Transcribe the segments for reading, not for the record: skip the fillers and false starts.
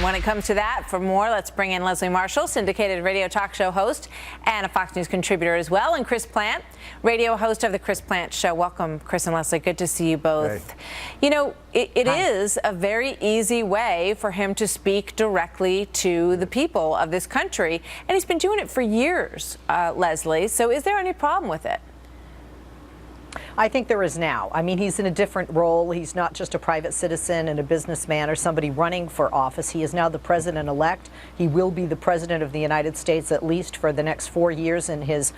when it comes to that, for more, let's bring in Leslie Marshall, syndicated radio talk show host and a Fox News contributor as well, and Chris Plant, radio host of the Chris Plant Show. Welcome, Chris and Leslie. Good to see you both. Hey. You know, it is a very easy way for him to speak directly to the people of this country, and he's been doing it for years, Leslie. So is there any problem with it? I think there is now. I mean, he's in a different role. He's not just a private citizen and a businessman or somebody running for office. He is now the president-elect. He will be the president of the United States at least for the next 4 years in his,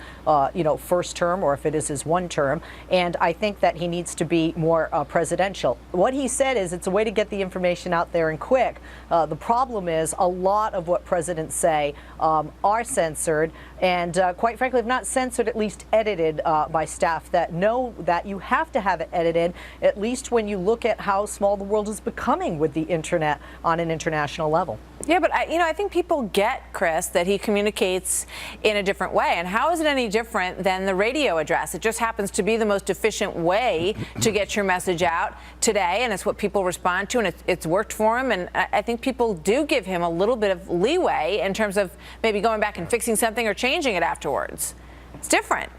first term, or if it is his one term. And I think that he needs to be more presidential. What he said is it's a way to get the information out there and quick. The problem is a lot of what presidents say are censored and, quite frankly, if not censored, at least edited by staff that know that you have to have it edited, at least when you look at how small the world is becoming with the internet on an international level. Yeah, but I think people get, Chris, that he communicates in a different way. And how is it any different than the radio address? It just happens to be the most efficient way to get your message out today, and it's what people respond to, and it's worked for him. And I think people do give him a little bit of leeway in terms of maybe going back and fixing something or changing it afterwards. It's different.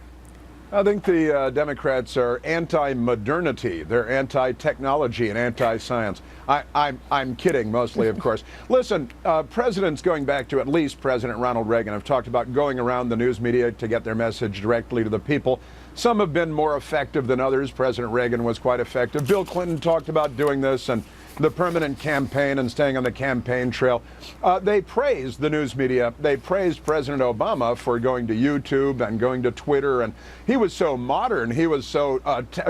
I think the Democrats are anti-modernity. They're anti-technology and anti-science. I'm kidding, mostly, of course. Listen, presidents going back to at least President Ronald Reagan have talked about going around the news media to get their message directly to the people. Some have been more effective than others. President Reagan was quite effective. Bill Clinton talked about doing this, and the permanent campaign and staying on the campaign trail. They praised the news media. They praised President Obama for going to YouTube and going to Twitter, and he was so modern. He was so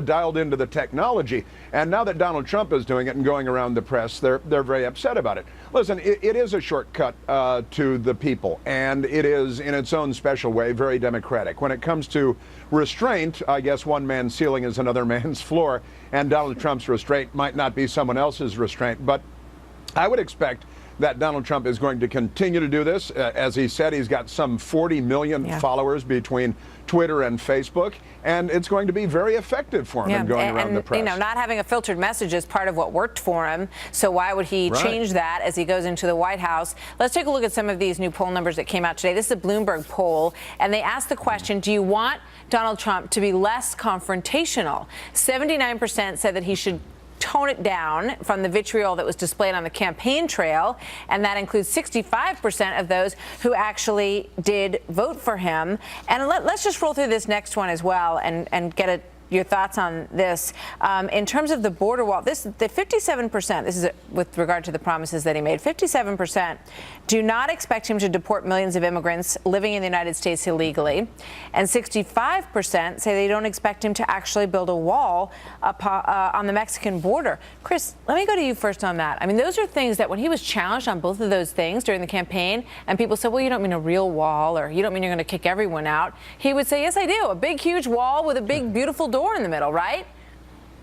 dialed into the technology. And now that Donald Trump is doing it and going around the press, they're very upset about it. Listen, it is a shortcut to the people, and it is, in its own special way, very democratic. When it comes to restraint, I guess one man's ceiling is another man's floor, and Donald Trump's restraint might not be someone else's restraint. But I would expect that Donald Trump is going to continue to do this. As he said, he's got some 40 million followers between Twitter and Facebook, and it's going to be very effective for him in going around the press. You know, not having a filtered message is part of what worked for him, so why would he change that as he goes into the White House? Let's take a look at some of these new poll numbers that came out today. This is a Bloomberg poll, and they asked the question, do you want Donald Trump to be less confrontational? 79% said that he should tone it down from the vitriol that was displayed on the campaign trail, and that includes 65% of those who actually did vote for him. And let's just roll through this next one as well and get your thoughts on this. In terms of the border wall, the 57%, this is with regard to the promises that he made, 57% do not expect him to deport millions of immigrants living in the United States illegally, and 65% say they don't expect him to actually build a wall on the Mexican border. Chris, let me go to you first on that. I mean, those are things that when he was challenged on both of those things during the campaign, and people said, well, you don't mean a real wall, or you don't mean you're going to kick everyone out, he would say, yes, I do. A big, huge wall with a big, beautiful door in the middle, right?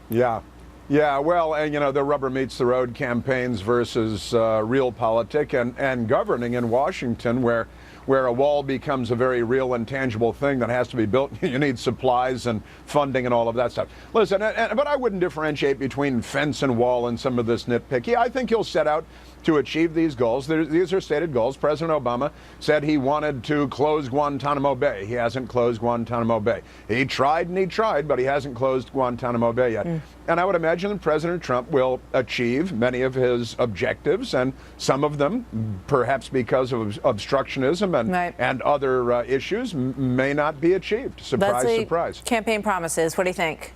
Yeah. Yeah, well, and the rubber meets the road campaigns versus realpolitik and governing in Washington, where a wall becomes a very real and tangible thing that has to be built. You need supplies and funding and all of that stuff. Listen, but I wouldn't differentiate between fence and wall and some of this nitpicky. I think he'll set out to achieve these goals. These are stated goals. President Obama said he wanted to close Guantanamo Bay. He hasn't closed Guantanamo Bay. He tried and he tried, but he hasn't closed Guantanamo Bay yet. And I would imagine that President Trump will achieve many of his objectives, and some of them, perhaps because of obstructionism and other issues, may not be achieved. Surprise, Leslie, surprise. Campaign promises. What do you think?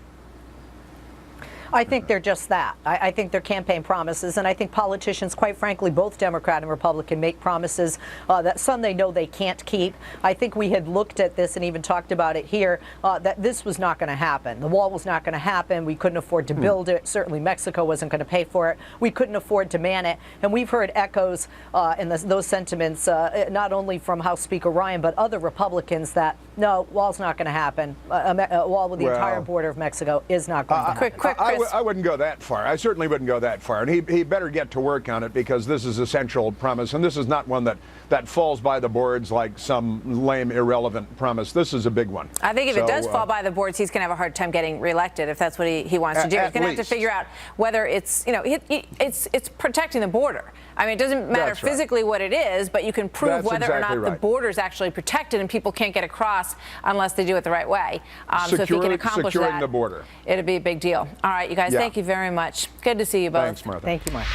I think they're just that. I think they're campaign promises, and I think politicians, quite frankly, both Democrat and Republican, make promises that some they know they can't keep. I think we had looked at this and even talked about it here, that this was not going to happen. The wall was not going to happen. We couldn't afford to build it. Certainly Mexico wasn't going to pay for it. We couldn't afford to man it. And we've heard echoes in those sentiments, not only from House Speaker Ryan, but other Republicans that, no, wall's not going to happen. A wall with the entire border of Mexico is not going to happen. Quick, Chris. I wouldn't go that far. I certainly wouldn't go that far. And he better get to work on it, because this is a central promise. And this is not one that falls by the boards like some lame, irrelevant promise. This is a big one. I think if it does fall by the boards, he's going to have a hard time getting reelected if that's what he wants to do. He's going to have to figure out whether it's, it's protecting the border. I mean, it doesn't matter physically what it is, but you can prove whether or not the border is actually protected and people can't get across unless they do it the right way. So if he can accomplish securing that, the border, it'd be a big deal. All right, you guys, thank you very much. Good to see you both. Thanks, Martha. Thank you, Martha.